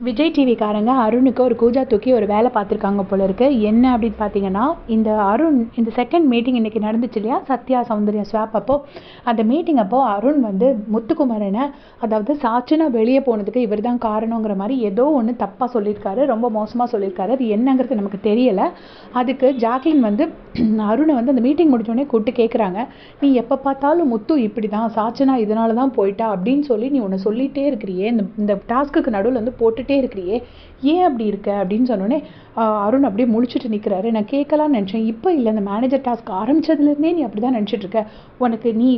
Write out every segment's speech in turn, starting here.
விஜய் டிவிக்காரங்க அருணுக்கு ஒரு கூஜா தூக்கி ஒரு வேலை பார்த்துருக்காங்க போல இருக்கு. என்ன அப்படின்னு பார்த்தீங்கன்னா, இந்த அருண் இந்த செகண்ட் மீட்டிங் இன்னைக்கு நடந்துச்சு இல்லையா, சத்யா சௌந்தர்யா ஸ்வாப் அப்போ அந்த மீட்டிங் அப்போ அருண் வந்து முத்துக்குமரனை, அதாவது சாட்சினா வெளியே போனதுக்கு இவர் தான் காரணங்கிற மாதிரி ஏதோ ஒன்று தப்பாக சொல்லியிருக்காரு, ரொம்ப மோசமாக சொல்லியிருக்காரு. அது என்னங்கிறது நமக்கு தெரியலை. அதுக்கு ஜாக்லின் வந்து அருணை வந்து அந்த மீட்டிங் முடிச்சோடனே கூப்பிட்டு கேட்குறாங்க, நீ எப்போ பார்த்தாலும் முத்து இப்படி தான், சாட்சினா இதனால தான் போயிட்டா அப்படின்னு சொல்லி நீ ஒன்று சொல்லிகிட்டே இருக்கிறியே, இந்த டாஸ்க்குக்கு நடுவில் வந்து போட்டுட்டே இருக்கிறியே, ஏன் அப்படி இருக்க அப்படின்னு சொன்னோடனே அருண் அப்படியே முழிச்சுட்டு நிற்கிறாரு. நான் கேட்கலான்னு நினச்சேன், இப்போ இல்லை, இந்த மேனேஜர் டாஸ்க் ஆரம்பிச்சதுலேருந்தே நீ அப்படி தான் நினச்சிட்டு இருக்க, உனக்கு நீ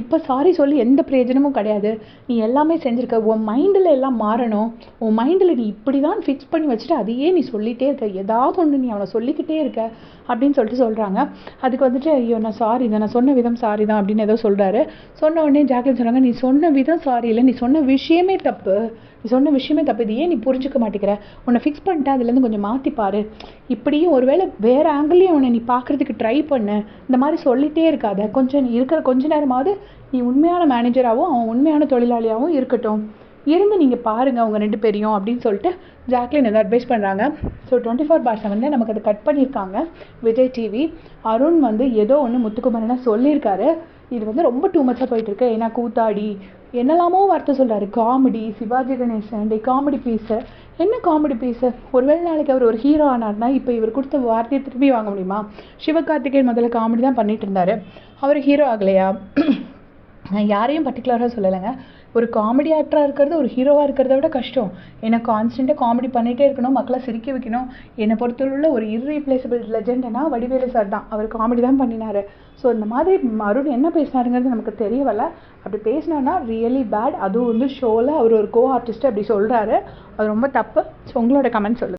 இப்போ சாரி சொல்லி எந்த பிரயோஜனமும் கிடையாது, நீ எல்லாமே செஞ்சுருக்க, உன் மைண்டில் எல்லாம் மாறணும், உன் மைண்டில் நீ இப்படி தான் ஃபிக்ஸ் பண்ணி வச்சுட்டு அதையே நீ சொல்லிகிட்டே இருக்க, ஏதாவது ஒன்று நீ அவனை சொல்லிக்கிட்டே இருக்க அப்படின்னு சொல்லிட்டு சொல்கிறாங்க. அதுக்கு வந்துட்டு ஐயோ நான் சாரி தான், நான் சொன்ன விதம் சாரி தான் அப்படின்னு ஏதோ சொல்கிறாரு. சொன்ன உடனே ஜாக்லின் சொன்னாங்க, நீ சொன்ன விதம் சாரி இல்லை, நீ சொன்ன விஷயமே தப்பு, இது ஏன் நீ புரிஞ்சுக்க மாட்டேங்கிற, உன்னை ஃபிக்ஸ் பண்ணிட்டா அதுலேருந்து கொஞ்சம் மாற்றிப்பாரு, இப்படியும் ஒருவேளை வேறு ஆங்கிள்லேயும் உன்னை நீ பார்க்குறதுக்கு ட்ரை பண்ணு, இந்த மாதிரி சொல்லிகிட்டே இருக்காத, கொஞ்ச நேரமாவது நீ உண்மையான மேனேஜராகவும் அவன் உண்மையான தொழிலாளியாகவும் இருக்கட்டும், இருந்து நீங்கள் பாருங்கள் அவங்க 2 பேரையும் அப்படின்னு சொல்லிட்டு ஜாக்லின் எதாவது அட்வைஸ் பண்ணுறாங்க. ஸோ 24/7 நமக்கு அதை கட் பண்ணியிருக்காங்க விஜய் டிவி. அருண் வந்து ஏதோ ஒன்று முத்துக்குமரனை சொல்லியிருக்காரு. இது வந்து ரொம்ப டூ மச்சாக போயிட்டுருக்கு. ஏன்னா கூத்தாடி என்னெல்லாமோ வார்த்தை சொல்கிறாரு, comedy, Sivaji Ganesan comedy piece, என்ன காமெடி பீஸு, ஒருவேளை நாளைக்கு அவர் ஒரு ஹீரோ ஆனார்னா இப்போ இவர் கொடுத்த வார்த்தையை திருப்பி வாங்க முடியுமா? சிவகார்த்திகேயன் முதல்ல காமெடி தான் பண்ணிட்டு இருந்தார், அவர் ஹீரோ ஆகலையா? நான் யாரையும் பர்டிகுலராக சொல்லலைங்க, ஒரு காமெடி ஆக்டராக இருக்கிறது ஒரு ஹீரோவாக இருக்கிறத விட கஷ்டம். ஏன்னா கான்ஸ்டண்ட்டாக காமெடி பண்ணிகிட்டே இருக்கணும், மக்களை சிரிக்க வைக்கணும். என்னை பொறுத்தவரையில் ஒரு இர்ரீப்ளேசபிள் லெஜெண்ட்னா வடிவேலு சார் தான், அவர் காமெடி தான் பண்ணினார். ஸோ இந்த மாதிரி அருண் என்ன பேசினாருங்கிறது நமக்கு தெரியவில்லை. அப்படி பேசினார்னா ரியலி பேட். அதுவும் வந்து ஷோவில் அவர் ஒரு கோ ஆர்டிஸ்ட்டு அப்படி சொல்கிறாரு, அது ரொம்ப தப்பு. ஸோ உங்களோட கமெண்ட் சொல்லுங்கள்.